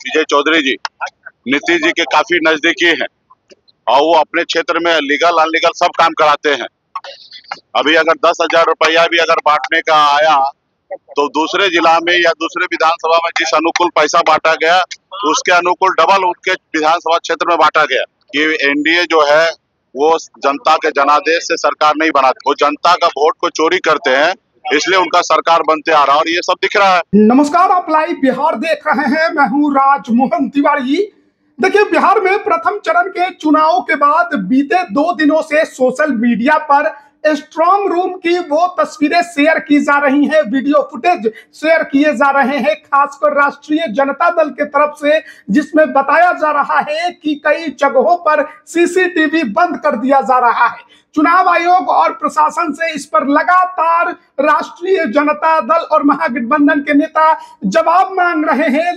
विजय चौधरी जी नीतीश जी के काफी नजदीकी हैं और वो अपने क्षेत्र में लीगल अनलीगल सब काम कराते हैं। अभी अगर 10,000 रुपया भी अगर बांटने का आया तो दूसरे जिला में या दूसरे विधानसभा में जिस अनुकूल पैसा बांटा गया उसके अनुकूल डबल उनके विधानसभा क्षेत्र में बांटा गया। ये एनडीए जो है वो जनता के जनादेश से सरकार नहीं बनाती, वो जनता का वोट को चोरी करते हैं, इसलिए उनका सरकार बनते आ रहा है और ये सब दिख रहा है। नमस्कार, आप लाइव बिहार देख रहे हैं। मैं हूं राजमोहन तिवारी। देखिए, बिहार में प्रथम चरण के चुनाव के बाद बीते 2 दिनों से सोशल मीडिया पर स्ट्रांग रूम की वो तस्वीरें शेयर की जा रही हैं, वीडियो फुटेज शेयर किए जा रहे हैं, खासकर राष्ट्रीय जनता दल के तरफ से, जिसमें बताया जा रहा है कि कई जगहों पर सीसीटीवी बंद कर दिया जा रहा है। चुनाव आयोग और प्रशासन से इस पर लगातार राष्ट्रीय जनता दल और महागठबंधन के नेता जवाब मांग रहे हैं,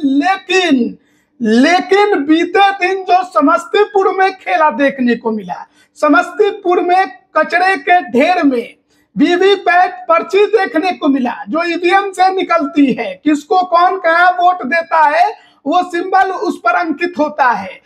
लेकिन बीते दिन जो समस्तीपुर में खेला देखने को मिला, समस्तीपुर में कचरे के ढेर में वीवीपैट पर्ची देखने को मिला जो ईवीएम से निकलती है, किसको कौन कहाँ वोट देता है वो सिंबल उस पर अंकित होता है।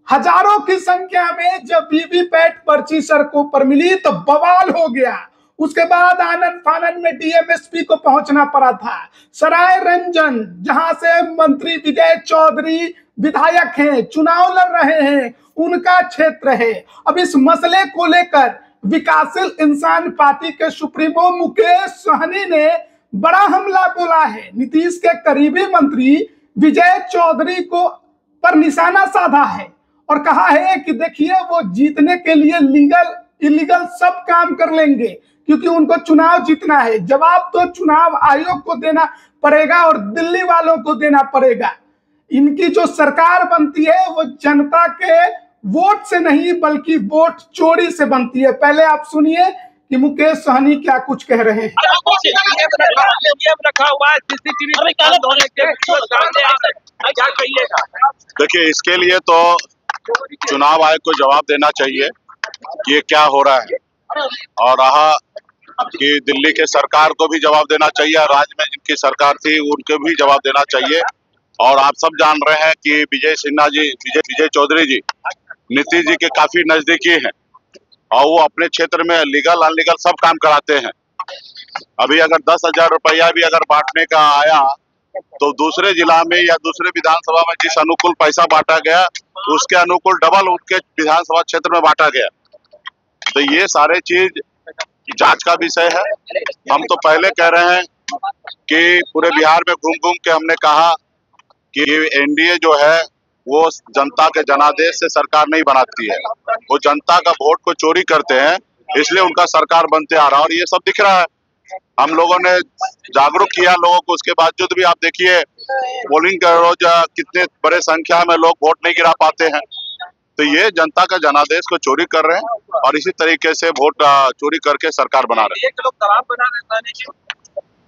हजारों की संख्या में जब वीवीपैट पर्ची सड़कों पर मिली तो बवाल हो गया। उसके बाद आनन फानन में डीएमएसपी को पहुंचना पड़ा था। सराय रंजन, जहां से मंत्री विजय चौधरी विधायक हैं, चुनाव लड़ रहे हैं, उनका क्षेत्र है। अब इस मसले को लेकर विकासशील इंसान पार्टी के सुप्रीमो मुकेश सहनी ने बड़ा हमला बोला है। नीतीश के करीबी मंत्री विजय चौधरी को पर निशाना साधा है और कहा है कि देखिए, वो जीतने के लिए लीगल इलीगल सब काम कर लेंगे क्योंकि उनको चुनाव जीतना है। जवाब तो चुनाव आयोग को देना पड़ेगा और दिल्ली वालों को देना पड़ेगा। इनकी जो सरकार बनती है वो जनता के वोट से नहीं बल्कि वोट चोरी से बनती है। पहले आप सुनिए कि मुकेश सहनी क्या कुछ कह रहे हैं। देखिए, इसके लिए तो चुनाव आयोग को जवाब देना चाहिए कि ये क्या हो रहा है, और रहा कि दिल्ली के सरकार को भी जवाब देना चाहिए, राज्य में जिनकी सरकार थी उनको भी जवाब देना चाहिए। और आप सब जान रहे हैं कि विजय चौधरी जी नीतीश जी के काफी नजदीकी हैं और वो अपने क्षेत्र में लीगल अनलीगल सब काम कराते हैं। अभी अगर 10,000 रुपया भी अगर बांटने का आया तो दूसरे जिला में या दूसरे विधानसभा में जिस अनुकूल पैसा बांटा गया उसके अनुकूल डबल उनके विधानसभा क्षेत्र में बांटा गया। तो ये सारे चीज जांच का विषय है। हम तो पहले कह रहे हैं कि पूरे बिहार में घूम घूम के हमने कहा कि एनडीए जो है वो जनता के जनादेश से सरकार नहीं बनाती है, वो जनता का वोट को चोरी करते हैं, इसलिए उनका सरकार बनते आ रहा है और ये सब दिख रहा है। हम लोगों ने जागरूक किया लोगों को, उसके बावजूद भी आप देखिए पोलिंग के रोज कितने बड़े संख्या में लोग वोट नहीं गिरा पाते हैं। तो ये जनता का जनादेश को चोरी कर रहे हैं और इसी तरीके से वोट चोरी करके सरकार बना रहे हैं। दबाव बना रहे हैं।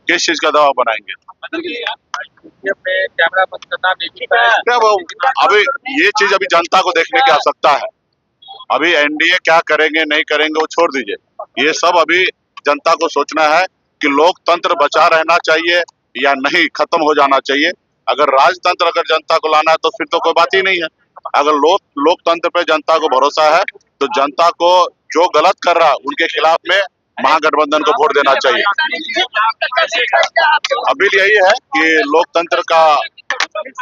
किस चीज का दबाव बनाएंगे? अभी ये चीज अभी जनता को देखने की आवश्यकता है। अभी एनडीए क्या करेंगे नहीं करेंगे वो छोड़ दीजिए, ये सब अभी जनता को सोचना है कि लोकतंत्र बचा रहना चाहिए या नहीं, खत्म हो जाना चाहिए। अगर राजतंत्र अगर जनता को लाना है तो फिर तो कोई बात ही नहीं है। अगर लोकतंत्र पे जनता को भरोसा है तो जनता को जो गलत कर रहा है उनके खिलाफ में महागठबंधन को वोट देना चाहिए। अभी यही है कि लोकतंत्र का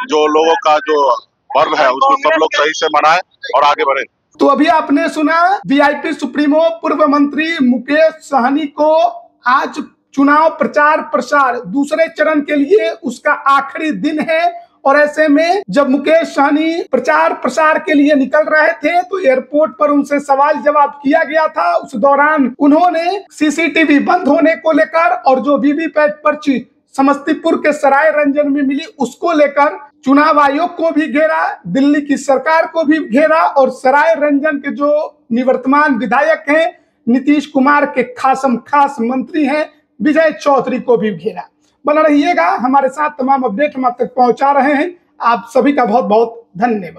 जो लोगों का जो पर्व है उसको सब लोग सही से मनाएं और आगे बढ़े। तो अभी आपने सुना वीआईपी सुप्रीमो पूर्व मंत्री मुकेश सहनी को आज चुनाव प्रचार प्रसार दूसरे चरण के लिए उसका आखिरी दिन है और ऐसे में जब मुकेश सहनी प्रचार प्रसार के लिए निकल रहे थे तो एयरपोर्ट पर उनसे सवाल जवाब किया गया था। उस दौरान उन्होंने सीसीटीवी बंद होने को लेकर और जो वीवीपैट पर्ची समस्तीपुर के सराय रंजन में मिली उसको लेकर चुनाव आयोग को भी घेरा, दिल्ली की सरकार को भी घेरा और सराय रंजन के जो निवर्तमान विधायक हैं नीतीश कुमार के खास मंत्री हैं विजय चौधरी को भी घेरा। बना रहिएगा हमारे साथ, तमाम अपडेट हम आप तक पहुंचा रहे हैं। आप सभी का बहुत बहुत धन्यवाद।